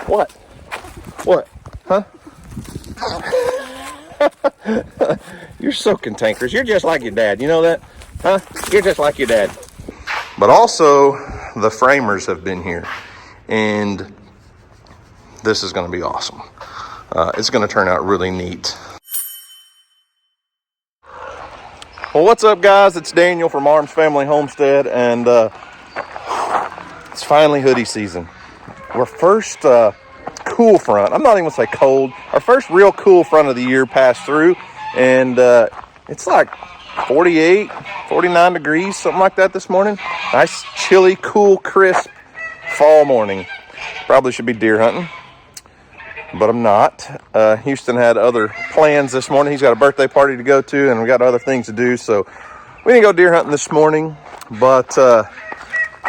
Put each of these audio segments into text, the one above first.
What? What? Huh? You're so cantankerous. You're just like your dad. You know that? Huh? You're just like your dad. But also, the framers have been here. And this is going to be awesome. It's going to turn out really neat. Well, what's up, guys? It's Daniel from Arms Family Homestead. And it's finally hoodie season. We're first cool front. I'm not even going to say cold. Our first real cool front of the year passed through. And it's like 48, 49 degrees, something like that this morning. Nice, chilly, cool, crisp fall morning. Probably should be deer hunting, but I'm not. Houston had other plans this morning. He's got a birthday party to go to, and we got other things to do. So we didn't go deer hunting this morning, but I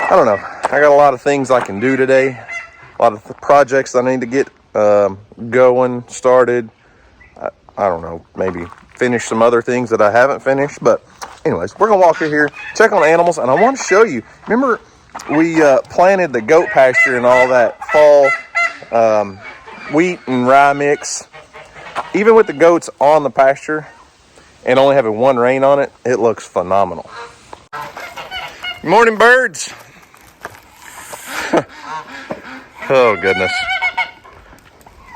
don't know. I got a lot of things I can do today. A lot of projects I need to get going, started. I don't know, maybe finish some other things that I haven't finished. But anyways, we're going to walk through here, check on the animals, and I want to show you. Remember, we planted the goat pasture and all that fall wheat and rye mix. Even with the goats on the pasture and only having one rain on it, it looks phenomenal. Good morning, birds. Oh, goodness.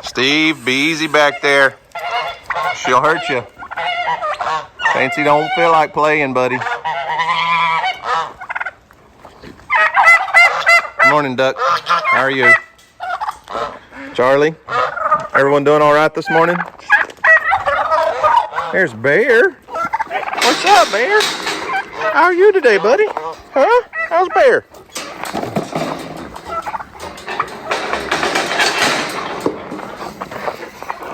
Steve, be easy back there. She'll hurt you. Fancy don't feel like playing, buddy. Good morning, Duck. How are you? Charlie? Everyone doing all right this morning? There's Bear. What's up, Bear? How are you today, buddy? Huh? How's Bear?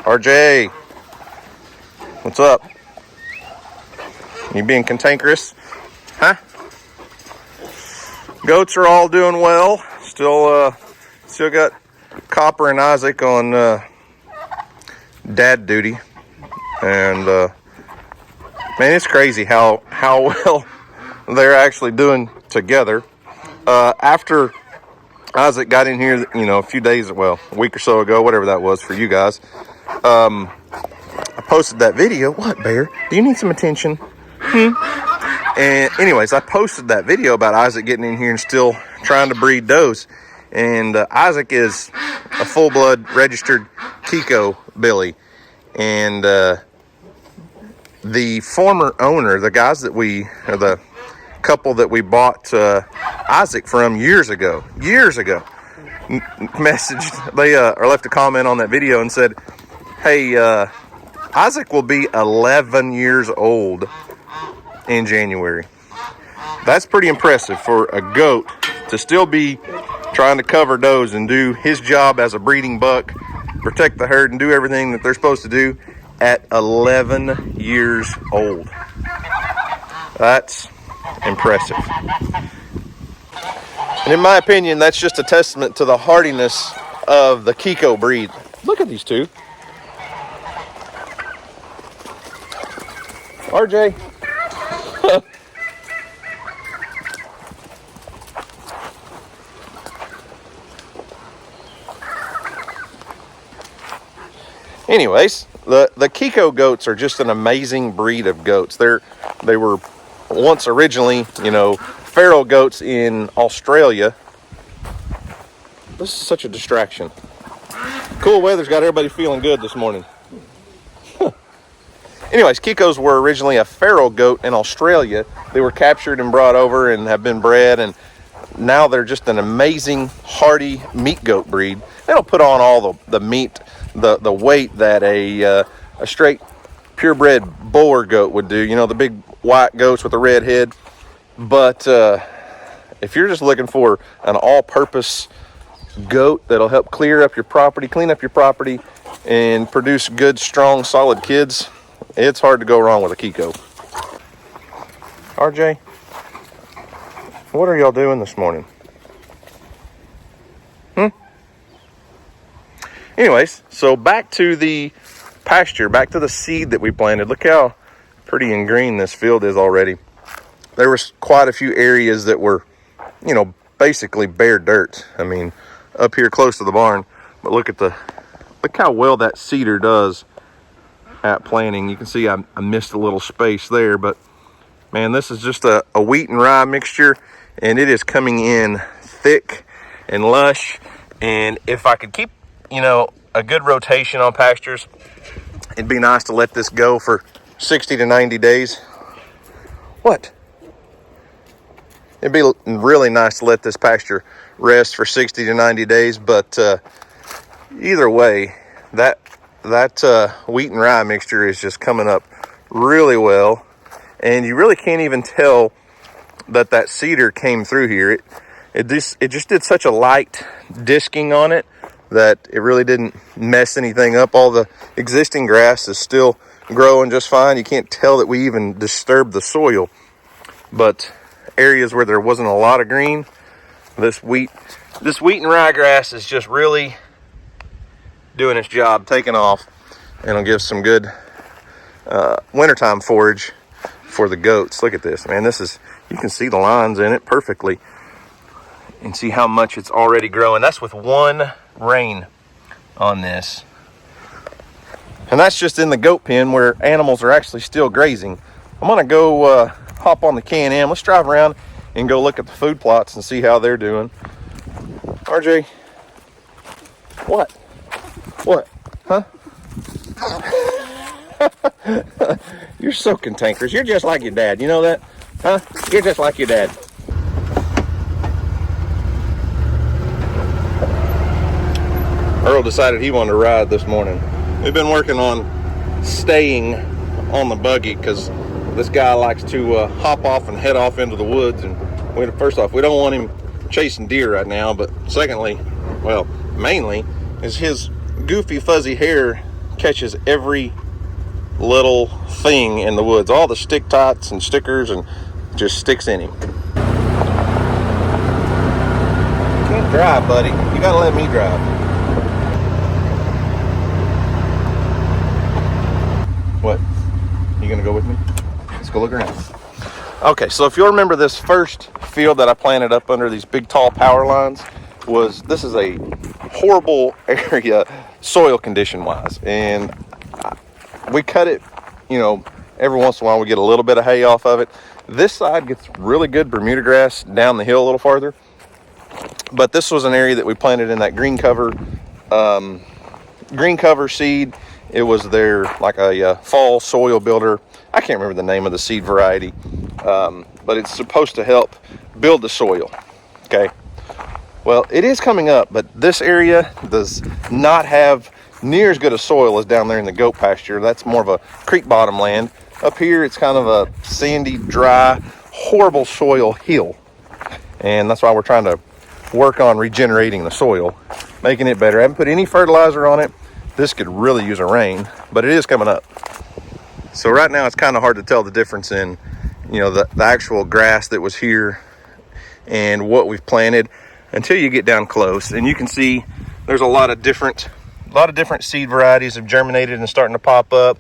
RJ. What's up? You being cantankerous? Huh? Goats are all doing well. Still got Copper and Isaac on dad duty. And man, it's crazy how well they're actually doing together. After Isaac got in here, a few days, well, a week or so ago, whatever that was for you guys, I posted that video. What, Bear? Do you need some attention? And anyways, I posted that video about Isaac getting in here and still trying to breed does. And Isaac is a full-blood registered Kiko Billy. And the former owner, the guys that the couple that we bought Isaac from years ago, messaged, they left a comment on that video and said, hey, Isaac will be 11 years old in January. That's pretty impressive for a goat to still be trying to cover does and do his job as a breeding buck, protect the herd and do everything that they're supposed to do at 11 years old. That's impressive. And in my opinion, that's just a testament to the hardiness of the Kiko breed. Look at these two. RJ. Anyways, the Kiko goats are just an amazing breed of goats. They were once originally, feral goats in Australia. This is such a distraction. Cool weather's got everybody feeling good this morning. Anyways, Kikos were originally a feral goat in Australia. They were captured and brought over and have been bred, and now they're just an amazing, hardy meat goat breed. They don't put on all the meat, the weight that a straight purebred Boer goat would do. The big white goats with the red head. But if you're just looking for an all-purpose goat that'll help clean up your property, and produce good, strong, solid kids, it's hard to go wrong with a Kiko. RJ, what are y'all doing this morning? Anyways, so back to the pasture, back to the seed that we planted. Look how pretty and green this field is already. There was quite a few areas that were, basically bare dirt. I mean, up here close to the barn, But look how well that cedar does at planting. You can see I missed a little space there, but man, this is just a wheat and rye mixture, and it is coming in thick and lush. And if I could keep, you know, a good rotation on pastures, it'd be nice to let this go for 60 to 90 days. What? It'd be really nice to let this pasture rest for 60 to 90 days, but either way, that wheat and rye mixture is just coming up really well, and you really can't even tell that cedar came through here. It just did such a light disking on it that it really didn't mess anything up. All the existing grass is still growing just fine. You can't tell that we even disturbed the soil, but areas where there wasn't a lot of green, this wheat and ryegrass is just really doing its job, taking off, and it'll give some good wintertime forage for the goats. Look at this, man. You can see the lines in it perfectly and see how much it's already growing. That's with one rain on this. And that's just in the goat pen where animals are actually still grazing. I'm gonna go hop on the Can-Am. Let's drive around and go look at the food plots and see how they're doing. RJ, what? Huh? You're so cantankerous. You're just like your dad. You know that? Huh? You're just like your dad. Earl decided he wanted to ride this morning. We've been working on staying on the buggy because this guy likes to hop off and head off into the woods. And first off, we don't want him chasing deer right now. But secondly, well, mainly, is his goofy fuzzy hair catches every little thing in the woods. All the stick tots and stickers, and just sticks in him. You can't drive, buddy. You gotta let me drive. What? You gonna go with me? Let's go look around. Okay, so if you'll remember, this first field that I planted up under these big tall power lines this is a horrible area soil condition wise, and we cut it, you know, every once in a while we get a little bit of hay off of it. This side gets really good Bermuda grass down the hill a little farther, but this was an area that we planted in that green cover seed. It was their like a fall soil builder. I can't remember the name of the seed variety, but it's supposed to help build the soil. Okay, well, it is coming up, but this area does not have near as good a soil as down there in the goat pasture. That's more of a creek bottom land. Up here, it's kind of a sandy, dry, horrible soil hill, and that's why we're trying to work on regenerating the soil, making it better. I haven't put any fertilizer on it. This could really use a rain, but it is coming up. So right now it's kind of hard to tell the difference in, you know, the actual grass that was here and what we've planted until you get down close. And you can see there's a lot of different seed varieties have germinated and starting to pop up,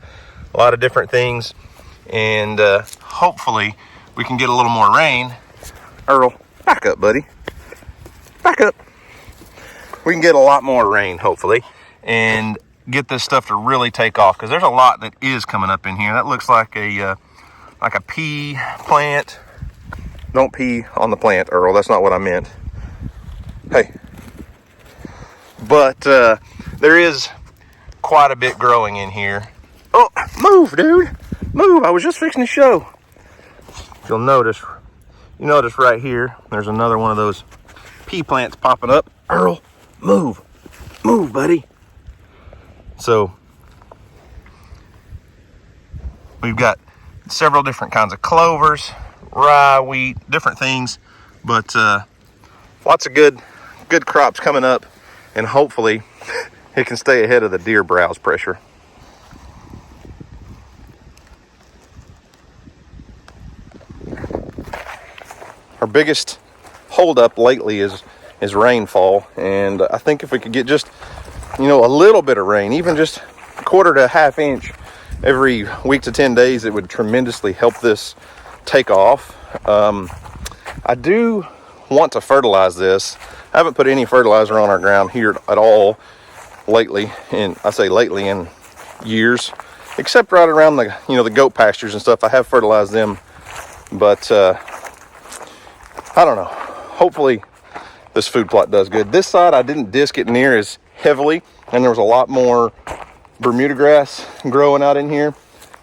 a lot of different things. And hopefully we can get a little more rain. Earl, back up, buddy. Back up. We can get a lot more rain, hopefully, and get this stuff to really take off, because there's a lot that is coming up in here. That looks like a pea plant. Don't pee on the plant, Earl. That's not what I meant. Hey. But there is quite a bit growing in here. Oh, move, dude. Move. I was just fixing to show. You notice right here, there's another one of those pea plants popping up. Earl, move. Move, buddy. So we've got several different kinds of clovers, rye, wheat, different things, but lots of good crops coming up, and hopefully it can stay ahead of the deer browse pressure. Our biggest holdup lately is rainfall, and I think if we could get just, you know, a little bit of rain, even just a quarter to a half inch every week to 10 days, it would tremendously help this take off. I do want to fertilize this. I haven't put any fertilizer on our ground here at all. lately, and I say lately in years, except right around the, you know, the goat pastures and stuff. I have fertilized them, but I don't know. Hopefully this food plot does good. This side I didn't disc it near as heavily, and there was a lot more Bermuda grass growing out in here.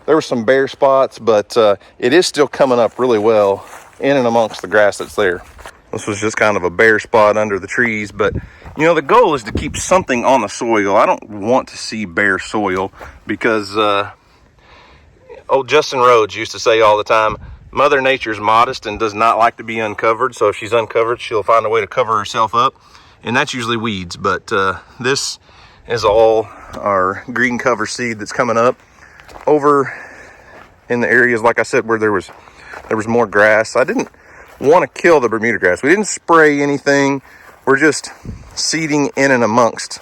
There were some bare spots, but it is still coming up really well in and amongst the grass that's there. This was just kind of a bare spot under the trees, but you know, the goal is to keep something on the soil. I don't want to see bare soil because old Justin Rhodes used to say all the time, Mother Nature's modest and does not like to be uncovered. So if she's uncovered, she'll find a way to cover herself up, and that's usually weeds. But this is all our green cover seed that's coming up over in the areas, like I said, where there was more grass. I didn't want to kill the Bermuda grass. We didn't spray anything. We're just seeding in and amongst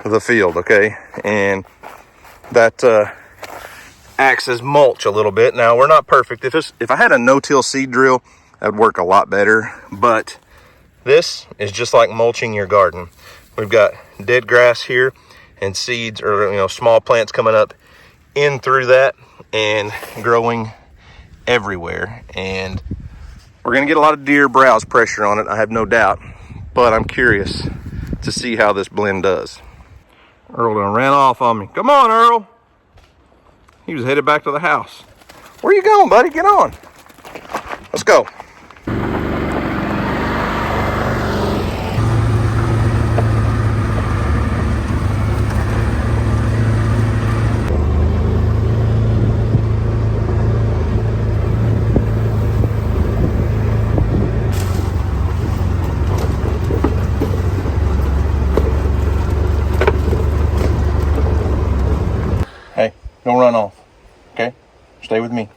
the field, okay? And that acts as mulch a little bit. Now, we're not perfect. If I had a no-till seed drill, that would work a lot better. But this is just like mulching your garden. We've got dead grass here and seeds, or you know, small plants coming up in through that and growing everywhere. And we're going to get a lot of deer browse pressure on it, I have no doubt. But I'm curious to see how this blend does. Earl done ran off on me. Come on, Earl. He was headed back to the house. Where you going, buddy? Get on. Let's go. Hey, don't run off, okay? Stay with me.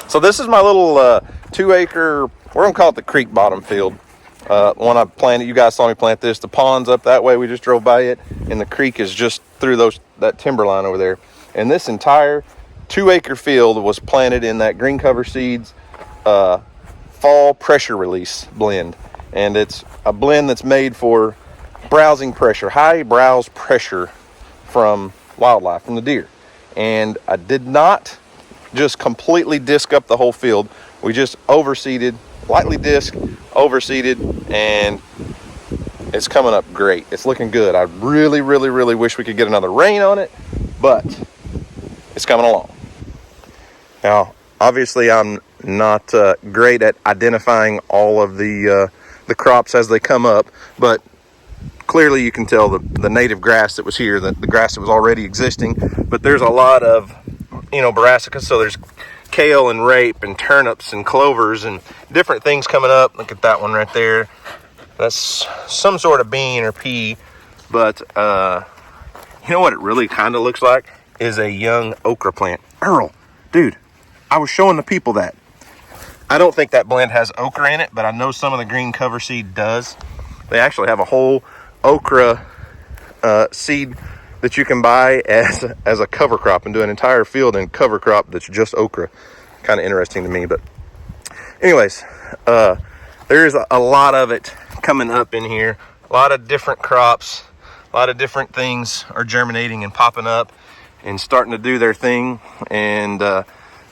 So this is my little 2 acre, we're gonna call it the creek bottom field. When I planted, you guys saw me plant this. The pond's up that way, we just drove by it, and the creek is just through that timber line over there. And this entire 2 acre field was planted in that green cover seeds fall pressure release blend. And it's a blend that's made for browsing pressure, high browse pressure from wildlife, from the deer. And I did not just completely disc up the whole field. We just overseeded, lightly disc, overseeded, and it's coming up great. It's looking good. I really, really, really wish we could get another rain on it, but it's coming along. Now, obviously, I'm not great at identifying all of the crops as they come up, but clearly you can tell the native grass that was here, the grass that was already existing. But there's a lot of, you know, brassicas, so there's kale and rape and turnips and clovers and different things coming up. Look at that one right there. That's some sort of bean or pea. But you know what it really kind of looks like is a young okra plant. Earl, dude, I was showing the people that. I don't think that blend has okra in it, but I know some of the green cover seed does. They actually have a whole okra seed that you can buy as a cover crop and do an entire field in cover crop that's just okra. Kind of interesting to me. But anyways, there's a lot of it coming up in here. A lot of different crops, a lot of different things are germinating and popping up and starting to do their thing. And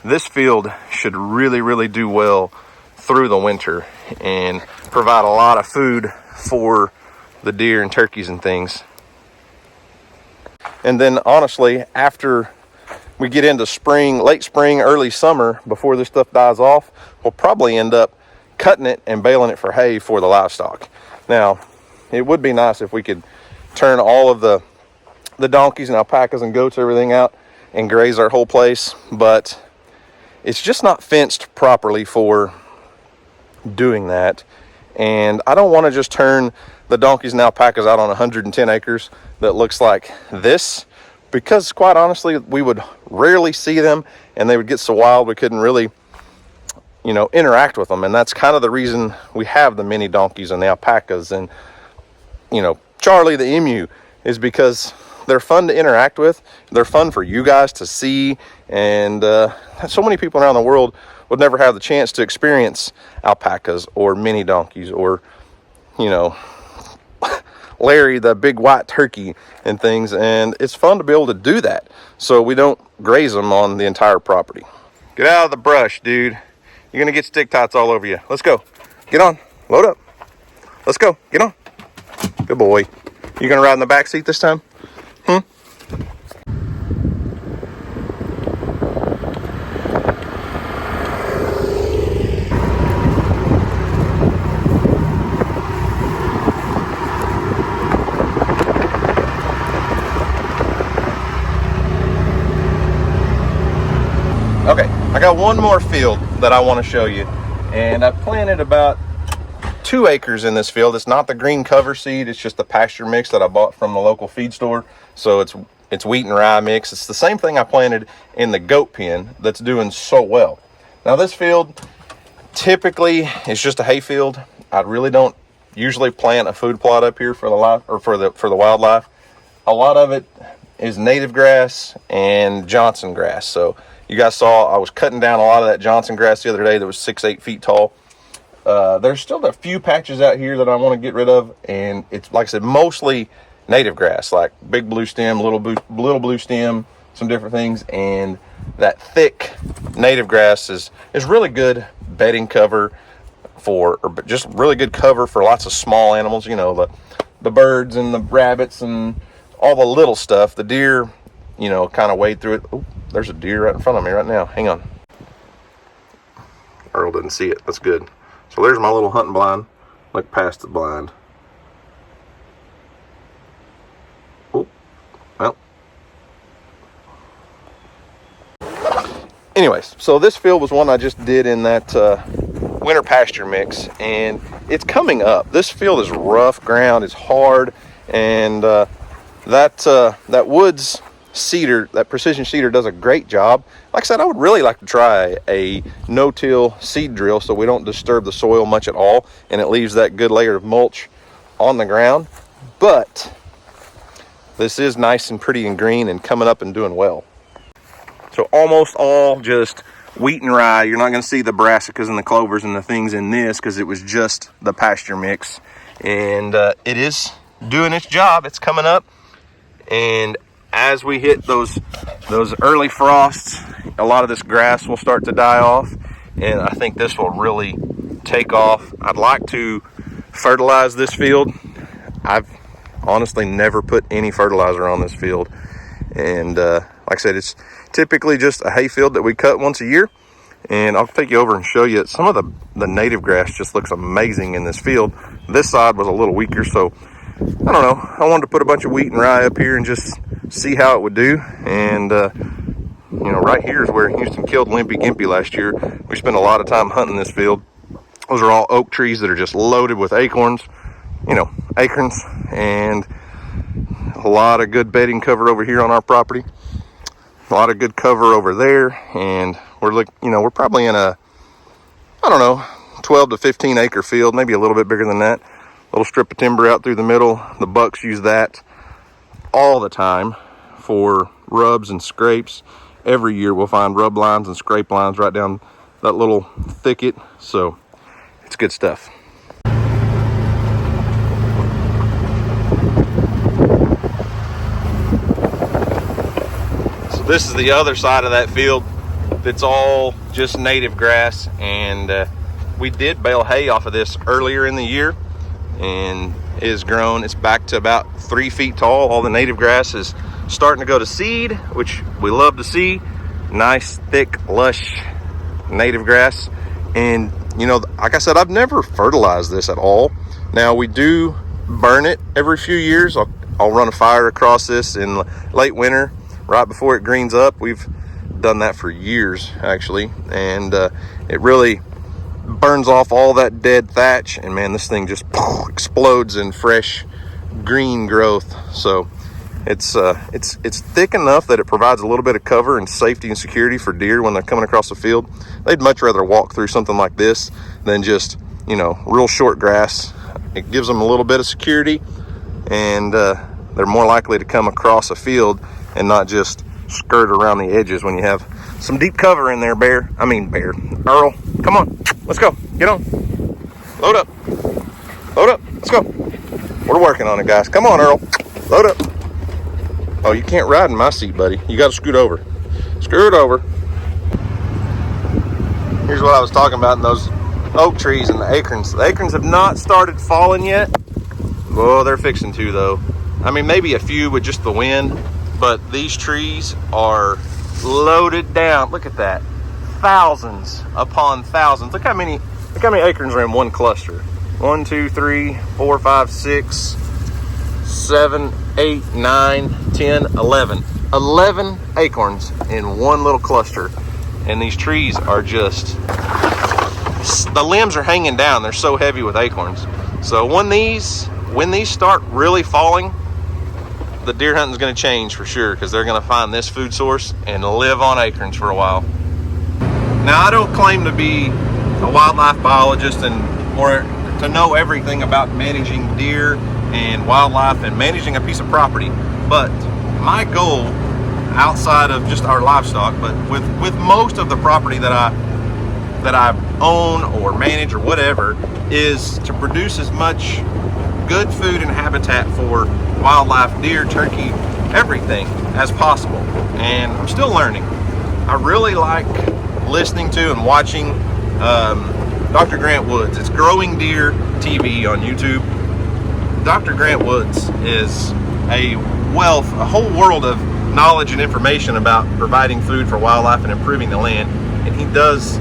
this field should really, really do well through the winter and provide a lot of food for the deer and turkeys and things. And then honestly, after we get into spring, late spring, early summer, before this stuff dies off, we'll probably end up cutting it and baling it for hay for the livestock. Now, it would be nice if we could turn all of the donkeys and alpacas and goats, everything out and graze our whole place, but it's just not fenced properly for doing that. And I don't want to just turn the donkeys and alpacas out on 110 acres that looks like this, because quite honestly, we would rarely see them and they would get so wild we couldn't really, you know, interact with them. And that's kind of the reason we have the mini donkeys and the alpacas and, you know, Charlie the emu, is because they're fun to interact with. They're fun for you guys to see. And so many people around the world would never have the chance to experience alpacas or mini donkeys or, you know, Larry, the big white turkey and things, and it's fun to be able to do that so we don't graze them on the entire property. Get out of the brush, dude. You're gonna get stick tights all over you. Let's go. Get on. Load up. Let's go. Get on. Good boy. You gonna ride in the back seat this time? Okay, I got one more field that I want to show you, and I planted about 2 acres in this field. It's not the green cover seed, it's just the pasture mix that I bought from the local feed store. So it's wheat and rye mix. It's the same thing I planted in the goat pen that's doing so well. Now this field typically is just a hay field. I really don't usually plant a food plot up here for the life or for the wildlife. A lot of it is native grass and Johnson grass. So you guys saw I was cutting down a lot of that Johnson grass the other day that was 6-8 feet tall. There's still a few patches out here that I want to get rid of, and it's, like I said, mostly native grass, like big blue stem, little blue stem, some different things. And that thick native grass is really good bedding cover or just really good cover for lots of small animals, you know, the birds and the rabbits and all the little stuff. The deer, you know, kind of wade through it. Ooh, there's a deer right in front of me right now. Hang on. Earl didn't see it. That's good. So there's my little hunting blind. Look past the blind. Oh, well. Anyways, so this field was one I just did in that winter pasture mix, and it's coming up. This field is rough ground. It's hard, and that woods seeder, that precision seeder, does a great job. Like I said, I would really like to try a no-till seed drill so we don't disturb the soil much at all, and it leaves that good layer of mulch on the ground. But this is nice and pretty and green and coming up and doing well. So almost all just wheat and rye. You're not going to see the brassicas and the clovers and the things in this because it was just the pasture mix, and it is doing its job. It's coming up, and as we hit those early frosts, a lot of this grass will start to die off, and I think this will really take off. I'd like to fertilize this field. I've honestly never put any fertilizer on this field, and like I said, it's typically just a hay field that we cut once a year. And I'll take you over and show you some of the native grass. Just looks amazing in this field. This side was a little weaker, so I don't know, I wanted to put a bunch of wheat and rye up here and just see how it would do. And you know, right here is where Houston killed Limpy Gimpy last year. We spent a lot of time hunting this field. Those are all oak trees that are just loaded with acorns, you know, acorns, and a lot of good bedding cover over here on our property. A lot of good cover over there, and we're probably in a, I don't know, 12 to 15 acre field, maybe a little bit bigger than that. Little strip of timber out through the middle. The bucks use that all the time for rubs and scrapes. Every year we'll find rub lines and scrape lines right down that little thicket, so it's good stuff. So this is the other side of that field that's all just native grass, and we did bale hay off of this earlier in the year, and it has grown. It's back to about 3 feet tall. All the native grass is starting to go to seed, which we love to see. Nice, thick, lush native grass. And, you know, like I said, I've never fertilized this at all. Now, we do burn it every few years. I'll run a fire across this in late winter, right before it greens up. We've done that for years, actually. And it really burns off all that dead thatch, and man, this thing just explodes in fresh green growth. So it's thick enough that it provides a little bit of cover and safety and security for deer when they're coming across the field. They'd much rather walk through something like this than just, you know, real short grass. It gives them a little bit of security, and they're more likely to come across a field and not just skirt around the edges when you have some deep cover in there. Earl, come on, let's go, get on, load up, let's go. We're working on it, guys. Come on, Earl. Load up. Oh, you can't ride in my seat, buddy. You got to scoot over. Scoot over. Here's what I was talking about in those oak trees and the acorns. The acorns have not started falling yet. Oh, they're fixing to, though. I mean, maybe a few with just the wind, but these trees are loaded down. Look at that. Thousands upon thousands. Look how many acorns are in one cluster. 1, 2, 3, 4, 5, 6, 7, 8, 9, 10, 11. 11 acorns in one little cluster. And these trees are just, the limbs are hanging down. They're so heavy with acorns. So when these start really falling, the deer hunting is going to change for sure, because they're going to find this food source and live on acorns for a while. Now, I don't claim to be a wildlife biologist or to know everything about managing deer and wildlife and managing a piece of property, but my goal, outside of just our livestock, but with most of the property that I own or manage or whatever, is to produce as much good food and habitat for wildlife, deer, turkey, everything as possible. And I'm still learning. I really like listening to and watching Dr. Grant Woods. It's Growing Deer TV on YouTube. Dr. Grant Woods is a whole world of knowledge and information about providing food for wildlife and improving the land. And he does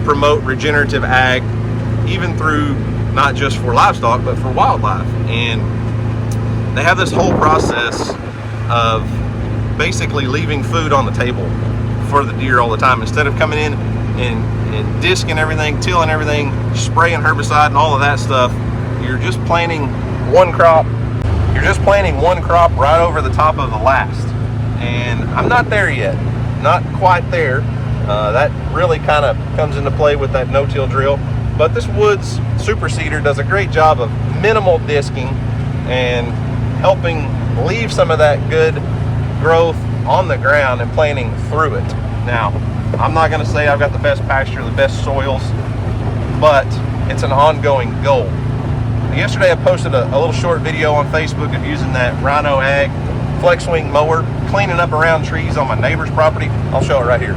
promote regenerative ag, even through not just for livestock, but for wildlife. And they have this whole process of basically leaving food on the table for the deer all the time. Instead of coming in and disking everything, tilling everything, spraying herbicide and all of that stuff, you're just planting one crop. You're just planting one crop right over the top of the last. And I'm not there yet. Not quite there. That really kind of comes into play with that no-till drill. But this Woods super seeder does a great job of minimal disking and helping leave some of that good growth on the ground and planting through it. Now, I'm not going to say I've got the best pasture, the best soils, but it's an ongoing goal. Yesterday I posted a little short video on Facebook of using that Rhino Ag flex swing mower, cleaning up around trees on my neighbor's property. I'll show it right here.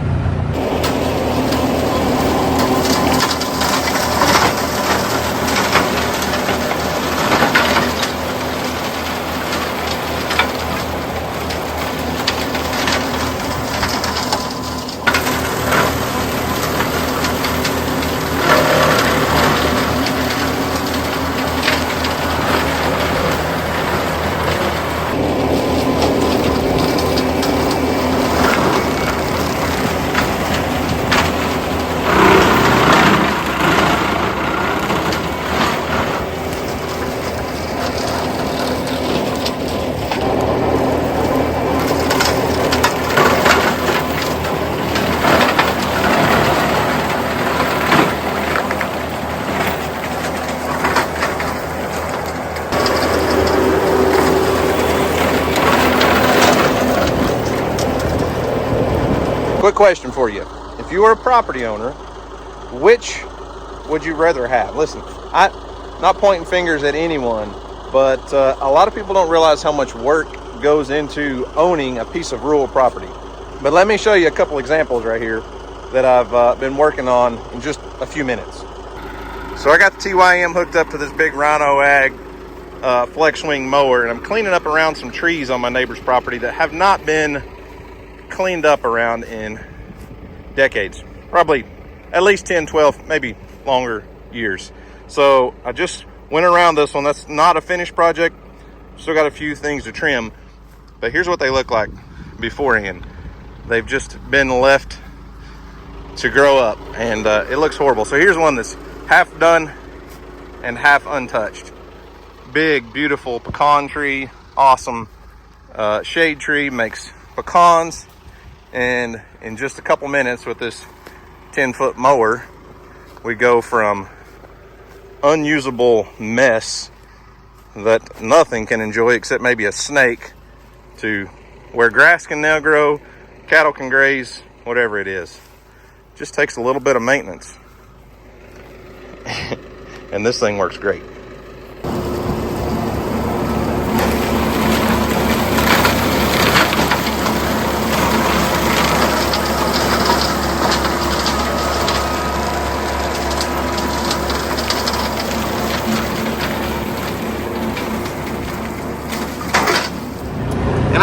Quick question for you. If you were a property owner, which would you rather have? Listen, I'm not pointing fingers at anyone, but a lot of people don't realize how much work goes into owning a piece of rural property. But let me show you a couple examples right here that I've been working on in just a few minutes. So I got the TYM hooked up to this big Rhino Ag flex swing mower, and I'm cleaning up around some trees on my neighbor's property that have not been cleaned up around in decades, probably at least 10, 12, maybe longer years. So I just went around this one. That's not a finished project. Still got a few things to trim, but here's what they look like beforehand. They've just been left to grow up, and it looks horrible. So here's one that's half done and half untouched. Big, beautiful pecan tree, awesome shade tree, makes pecans. And in just a couple minutes with this 10-foot mower, we go from unusable mess that nothing can enjoy except maybe a snake to where grass can now grow, cattle can graze, whatever it is. Just takes a little bit of maintenance. And this thing works great.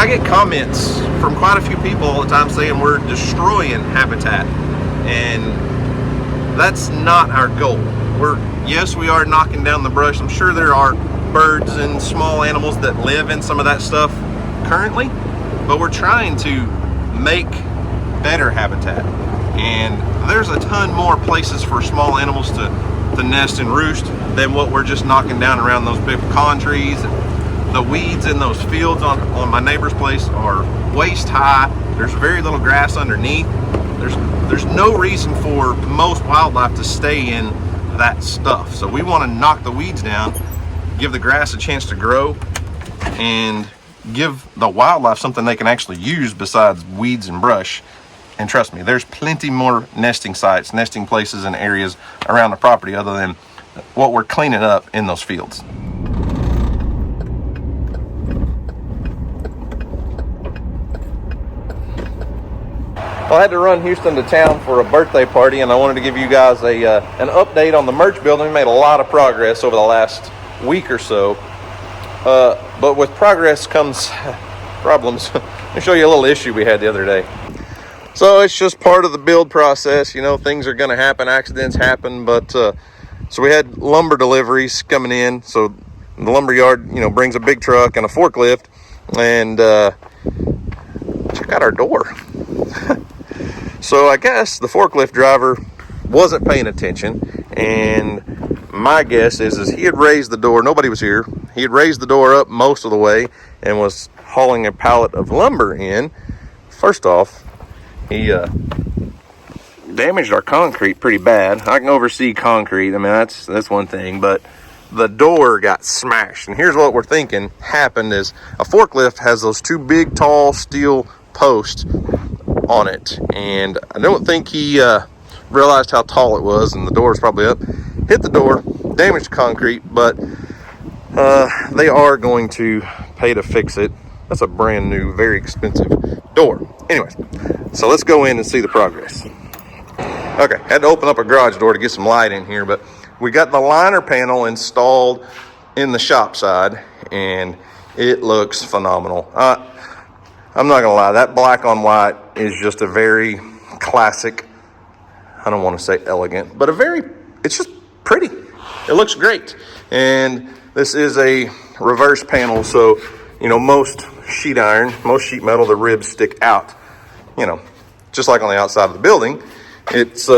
I get comments from quite a few people all the time saying we're destroying habitat, and that's not our goal. Yes, we are knocking down the brush. I'm sure there are birds and small animals that live in some of that stuff currently, but we're trying to make better habitat. And there's a ton more places for small animals to nest and roost than what we're just knocking down around those big pecan trees. The weeds in those fields on my neighbor's place are waist high. There's very little grass underneath. There's no reason for most wildlife to stay in that stuff. So we want to knock the weeds down, give the grass a chance to grow, and give the wildlife something they can actually use besides weeds and brush. And trust me, there's plenty more nesting sites, nesting places and areas around the property other than what we're cleaning up in those fields. Well, I had to run Houston to town for a birthday party, and I wanted to give you guys an update on the merch building. We made a lot of progress over the last week or so, but with progress comes problems. Let me show you a little issue we had the other day. So it's just part of the build process. You know, things are going to happen, accidents happen, but so we had lumber deliveries coming in. So the lumber yard, you know, brings a big truck and a forklift, and check out our door. So I guess the forklift driver wasn't paying attention, and my guess is he had raised the door. Nobody was here. He had raised the door up most of the way and was hauling a pallet of lumber in. First off, he damaged our concrete pretty bad. I can oversee concrete. I mean, that's one thing, but the door got smashed. And here's what we're thinking happened is a forklift has those two big, tall steel posts on it, and I don't think he realized how tall it was, and the door was probably up, hit the door, damaged the concrete, but they are going to pay to fix it. That's a brand new, very expensive door. Anyways, so let's go in and see the progress. Okay, had to open up a garage door to get some light in here, but we got the liner panel installed in the shop side, and it looks phenomenal. I'm not gonna lie, that black on white is just a very classic, I don't want to say elegant, but it's just pretty. It looks great. And this is a reverse panel, so, you know, most sheet metal, the ribs stick out, you know, just like on the outside of the building. It's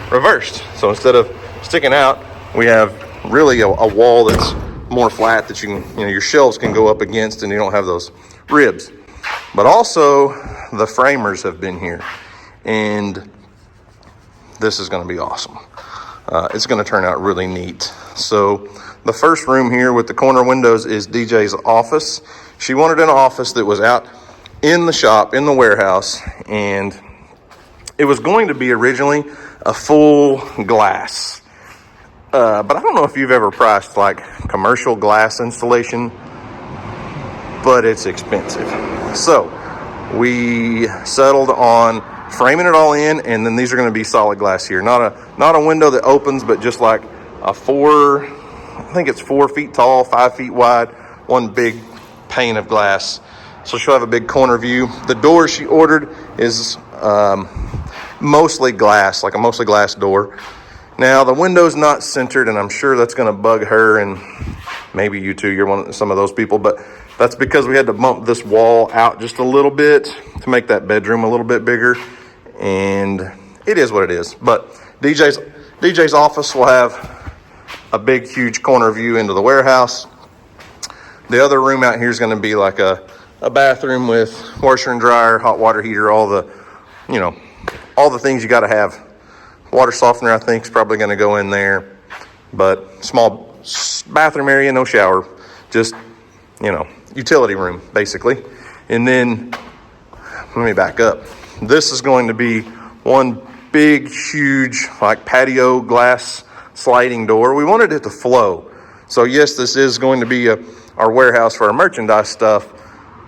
reversed. So instead of sticking out, we have really a wall that's more flat that your shelves can go up against, and you don't have those ribs. But also the framers have been here, and this is going to be awesome. It's going to turn out really neat. So the first room here with the corner windows is DJ's office. She wanted an office that was out in the shop, in the warehouse, and it was going to be originally a full glass. But I don't know if you've ever priced like commercial glass installation, but it's expensive. So we settled on framing it all in, and then these are going to be solid glass here. Not a window that opens, but just like I think it's 4 feet tall, 5 feet wide, one big pane of glass. So she'll have a big corner view. The door she ordered is mostly glass, like a mostly glass door. Now the window's not centered, and I'm sure that's going to bug her, and maybe you too. You're some of those people, but that's because we had to bump this wall out just a little bit to make that bedroom a little bit bigger, and it is what it is. But DJ's office will have a big, huge corner view into the warehouse. The other room out here is going to be like a bathroom with washer and dryer, hot water heater, all the things you got to have. Water softener, I think, is probably going to go in there, but small bathroom area, no shower, just, utility room, basically. And then, let me back up. This is going to be one big, huge, like patio glass sliding door. We wanted it to flow. So yes, this is going to be our warehouse for our merchandise stuff,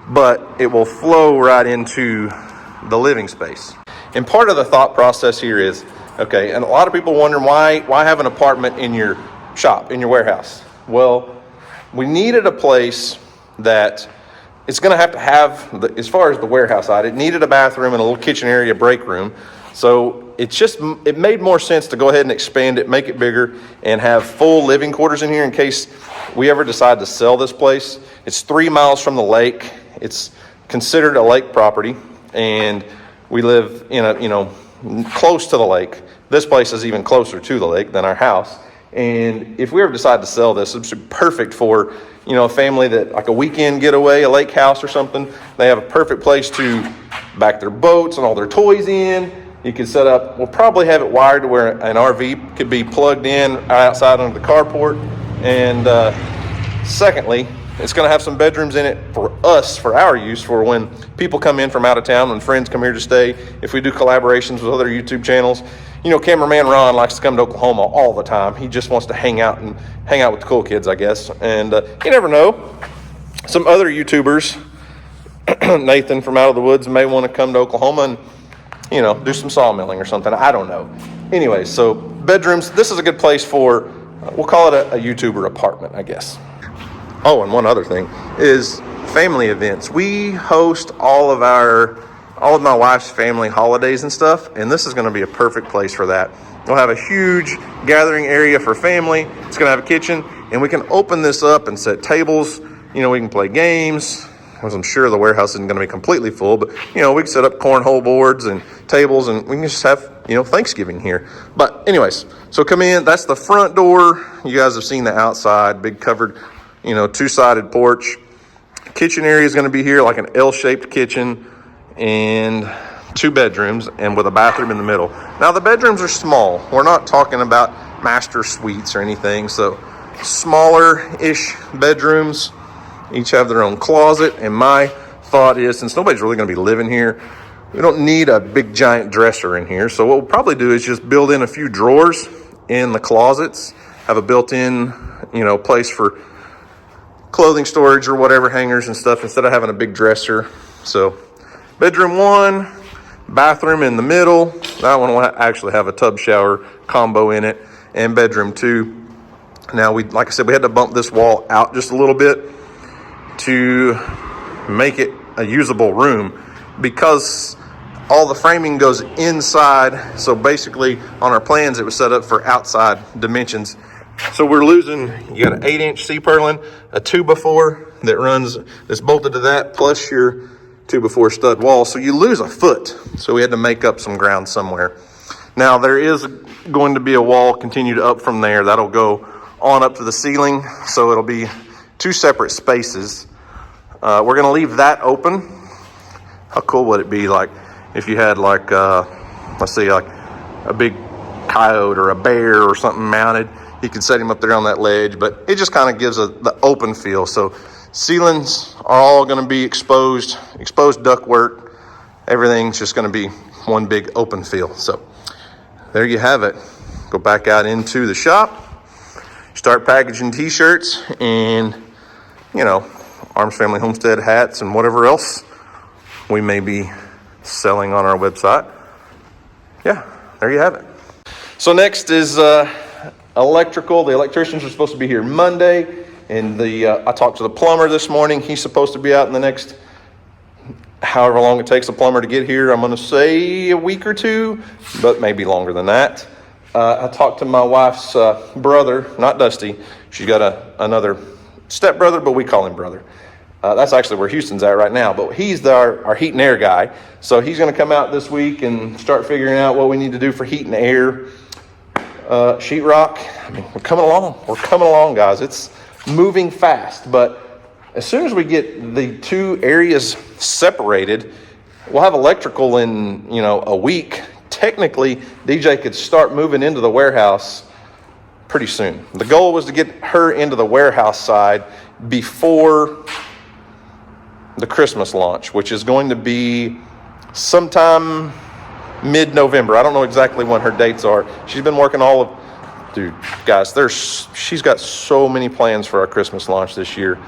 but it will flow right into the living space. And part of the thought process here is, okay, and a lot of people wonder why have an apartment in your shop, in your warehouse? Well, we needed a place that it's going to have, as far as the warehouse side, it needed a bathroom and a little kitchen area break room. So it made more sense to go ahead and expand it, make it bigger, and have full living quarters in here in case we ever decide to sell this place. It's 3 miles from the lake. It's considered a lake property, and we live in close to the lake. This place is even closer to the lake than our house. And if we ever decide to sell this, it's perfect for, a family that, like a weekend getaway, a lake house or something. They have a perfect place to back their boats and all their toys in. You can set up, we'll probably have it wired to where an RV could be plugged in outside under the carport. And secondly, it's going to have some bedrooms in it for us, for our use, for when people come in from out of town, when friends come here to stay. If we do collaborations with other YouTube channels, cameraman Ron likes to come to Oklahoma all the time. He just wants to hang out with the cool kids, I guess. And you never know. Some other YouTubers, Nathan from Out of the Woods, may want to come to Oklahoma and, do some sawmilling or something. I don't know. Anyway, so bedrooms. This is a good place for, we'll call it a YouTuber apartment, I guess. Oh, and one other thing is family events. We host all of my wife's family holidays and stuff, and this is going to be a perfect place for that. We'll have a huge gathering area for family. It's going to have a kitchen, and we can open this up and set tables. We can play games, because I'm sure the warehouse isn't going to be completely full, but, we can set up cornhole boards and tables, and we can just have, Thanksgiving here. But anyways, so come in. That's the front door. You guys have seen the outside, big covered, two-sided porch. Kitchen area is going to be here, like an L-shaped kitchen, and 2 bedrooms, and with a bathroom in the middle. Now, the bedrooms are small. We're not talking about master suites or anything, so smaller-ish bedrooms. Each have their own closet, and my thought is, since nobody's really going to be living here, we don't need a big giant dresser in here. So what we'll probably do is just build in a few drawers in the closets, have a built-in, place for clothing storage or whatever, hangers and stuff, instead of having a big dresser. So bedroom 1, bathroom in the middle. That one will actually have a tub shower combo in it, and bedroom 2. Now, like I said, we had to bump this wall out just a little bit to make it a usable room, because all the framing goes inside. So basically, on our plans, it was set up for outside dimensions. So we're losing, you got an 8-inch C-purlin, a 2x4 that runs, that's bolted to that, plus your 2x4 stud wall. So you lose a foot. So we had to make up some ground somewhere. Now, there is going to be a wall continued up from there. That'll go on up to the ceiling. So it'll be 2 separate spaces. We're going to leave that open. How cool would it be, like, if you had, like, let's say, like a big coyote or a bear or something mounted? You can set him up there on that ledge, but it just kind of gives the open feel. So ceilings are all going to be exposed ductwork. Everything's just going to be one big open feel. So there you have it. Go back out into the shop, start packaging t-shirts and, Arms Family Homestead hats and whatever else we may be selling on our website. Yeah, there you have it. So next is electrical. The electricians are supposed to be here Monday, and I talked to the plumber this morning. He's supposed to be out in the next however long it takes the plumber to get here. I'm going to say a week or 2, but maybe longer than that. I talked to my wife's brother, not Dusty. She's got another stepbrother, but we call him brother. That's actually where Houston's at right now, but he's our heat and air guy. So he's going to come out this week and start figuring out what we need to do for heat and air. Sheetrock. I mean, we're coming along. We're coming along, guys. It's moving fast, but as soon as we get the 2 areas separated, we'll have electrical in, a week. Technically, DJ could start moving into the warehouse pretty soon. The goal was to get her into the warehouse side before the Christmas launch, which is going to be sometime mid-November. I don't know exactly when her dates are. She's been working dude, guys, she's got so many plans for our Christmas launch this year.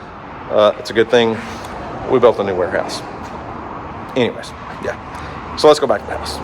It's a good thing we built a new warehouse. Anyways, yeah. So let's go back to the house.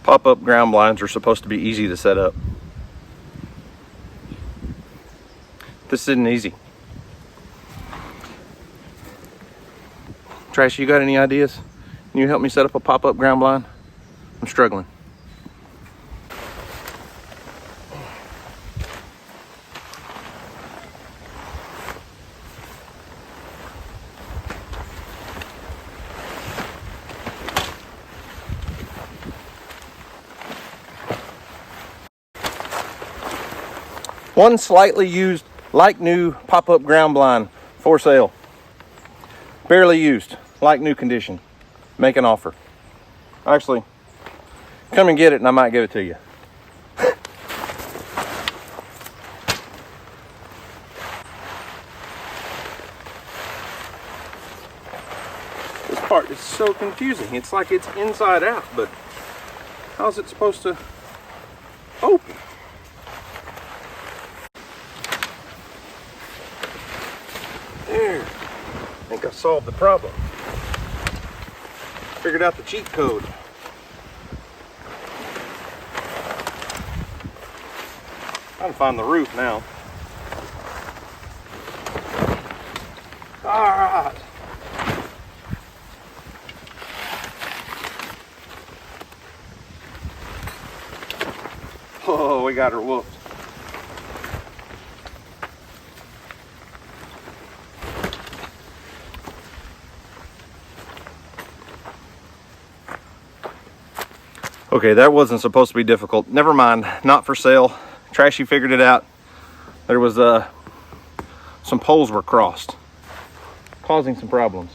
Pop-up ground blinds are supposed to be easy to set up. This isn't easy. Trash, you got any ideas? Can you help me set up a pop-up ground blind? I'm struggling. One slightly used, like new pop-up ground blind for sale. Barely used, like new condition. Make an offer. Actually, come and get it and I might give it to you. This part is so confusing. It's like it's inside out, but how's it supposed to open? There. I think I solved the problem. Figured out the cheat code. Trying to find the roof now. Alright. Oh, we got her whooped. Okay, that wasn't supposed to be difficult. Never mind, not for sale. Trashy figured it out. There was some poles were crossed, causing some problems.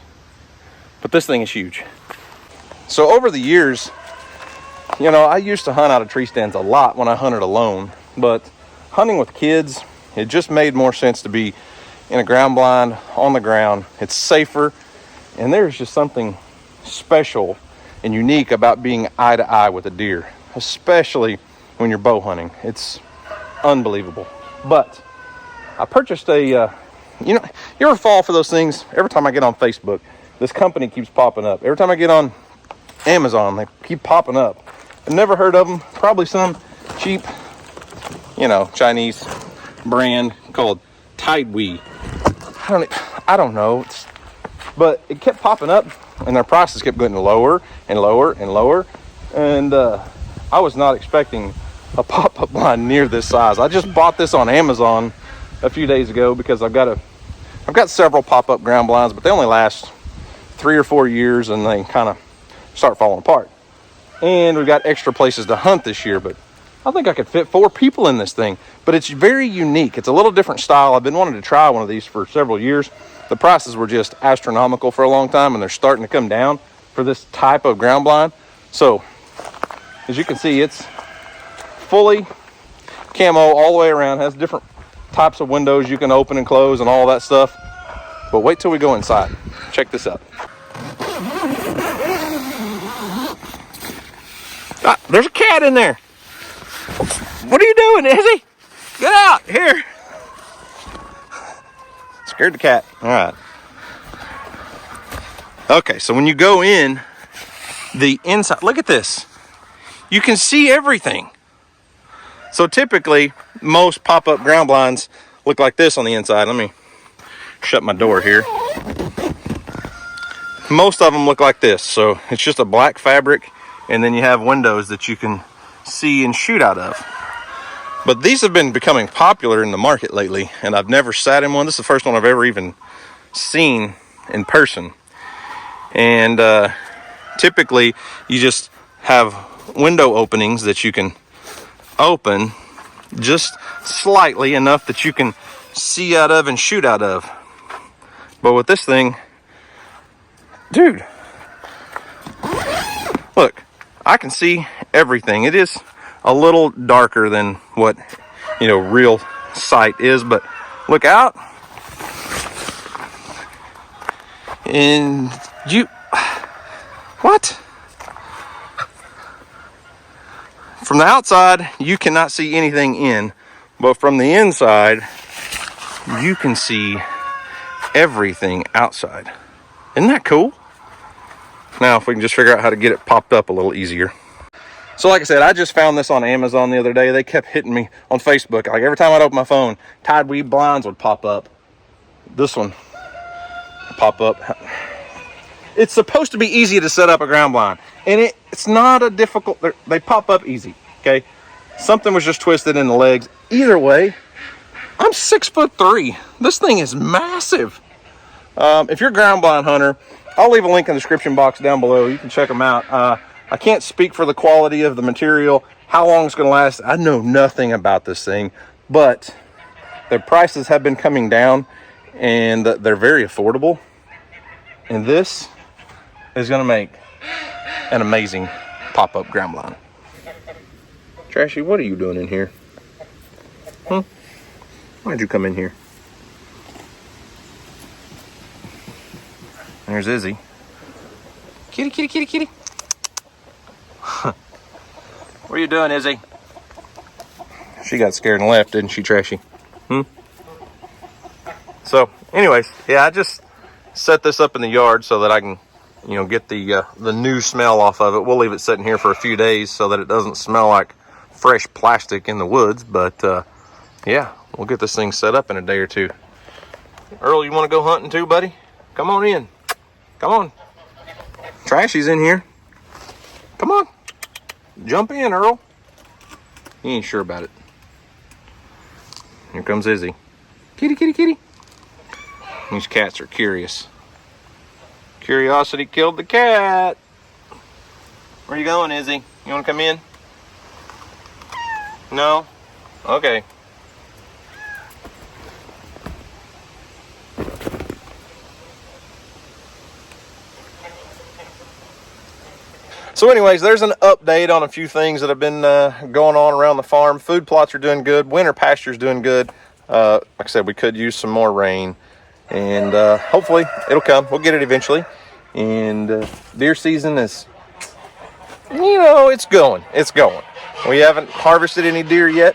But this thing is huge. So over the years, you know, I used to hunt out of tree stands a lot when I hunted alone, but hunting with kids, it just made more sense to be in a ground blind on the ground. It's safer, and there's just something special and unique about being eye to eye with a deer, especially when you're bow hunting. It's unbelievable. But I purchased a, you ever fall for those things? Every time I get on Facebook, this company keeps popping up. Every time I get on Amazon, they keep popping up. I've never heard of them. Probably some cheap, Chinese brand called Tidewee. I don't know. But it kept popping up, and their prices kept getting lower and lower and lower. And I was not expecting a pop-up blind near this size. I just bought this on Amazon a few days ago because I've got several pop-up ground blinds, but they only last 3 or 4 years and they kind of start falling apart. And we've got extra places to hunt this year, but I think I could fit 4 people in this thing. But it's very unique. It's a little different style. I've been wanting to try one of these for several years. The prices were just astronomical for a long time, and they're starting to come down for this type of ground blind. So, as you can see, it's fully camo all the way around. Has different types of windows you can open and close and all that stuff. But wait till we go inside. Check this out. Ah, there's a cat in there. What are you doing, Izzy? Get out, here. Scared the cat. All right. Okay, so when you go in, the inside, look at this. You can see everything. So typically, most pop-up ground blinds look like this on the inside. Let me shut my door here. Most of them look like this. So it's just a black fabric, and then you have windows that you can see and shoot out of. But these have been becoming popular in the market lately, and I've never sat in one. This is the first one I've ever even seen in person. And typically, you just have window openings that you can open just slightly enough that you can see out of and shoot out of. But with this thing, dude, look, I can see everything. It is a little darker than what real sight is, but look out, and what? From the outside, you cannot see anything in, but from the inside, you can see everything outside. Isn't that cool? Now, if we can just figure out how to get it popped up a little easier. So like I said, I just found this on Amazon the other day. They kept hitting me on Facebook. Like every time I'd open my phone, tide weed blinds would pop up. This one pop up. It's supposed to be easy to set up a ground blind, and it's not a difficult. They pop up easy. Okay, something was just twisted in the legs. Either way, I'm 6'3". This thing is massive. If you're a ground blind hunter, I'll leave a link in the description box down below. You can check them out. I can't speak for the quality of the material, how long it's going to last. I know nothing about this thing, but their prices have been coming down, and they're very affordable. And this is going to make an amazing pop-up ground blind. Trashy, what are you doing in here? Why'd you come in here? There's Izzy. Kitty, kitty, kitty, kitty. What are you doing, Izzy? She got scared and left, didn't she, Trashy? So, anyways, yeah, I just set this up in the yard so that I can, get the new smell off of it. We'll leave it sitting here for a few days so that it doesn't smell like fresh plastic in the woods. But, yeah, we'll get this thing set up in a day or two. Earl, you want to go hunting too, buddy? Come on in. Come on. Trashy's in here. Come on. Jump in, Earl. He ain't sure about it. Here comes Izzy. Kitty, kitty, kitty. These cats are curious. Curiosity killed the cat. Where you going, Izzy? You want to come in? No? Okay. So anyways, there's an update on a few things that have been going on around the farm. Food plots are doing good. Winter pasture's doing good. Like I said, we could use some more rain. And hopefully it'll come. We'll get it eventually. And deer season is, it's going. It's going. We haven't harvested any deer yet,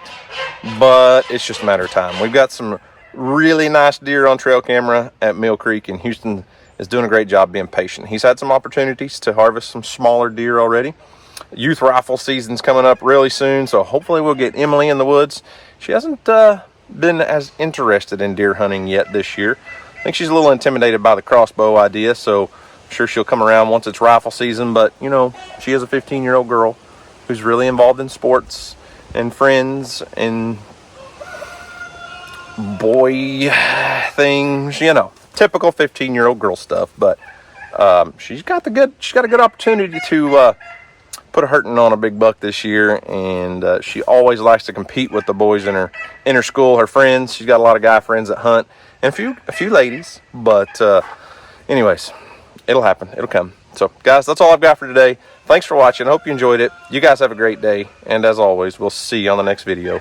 but it's just a matter of time. We've got some really nice deer on trail camera at Mill Creek, and Houston is doing a great job being patient. He's had some opportunities to harvest some smaller deer already. Youth rifle season's coming up really soon, so hopefully we'll get Emily in the woods. She hasn't been as interested in deer hunting yet this year. I think she's a little intimidated by the crossbow idea, so I'm sure she'll come around once it's rifle season. But, she is a 15-year-old girl who's really involved in sports and friends and boy things, typical 15-year-old girl stuff. But she's got a good opportunity to put a hurting on a big buck this year, and she always likes to compete with the boys in her school, her friends. She's got a lot of guy friends that hunt, and a few ladies. But anyways, it'll happen. It'll come. So guys, that's all I've got for today. Thanks for watching. I hope you enjoyed it. You guys have a great day, and as always, we'll see you on the next video.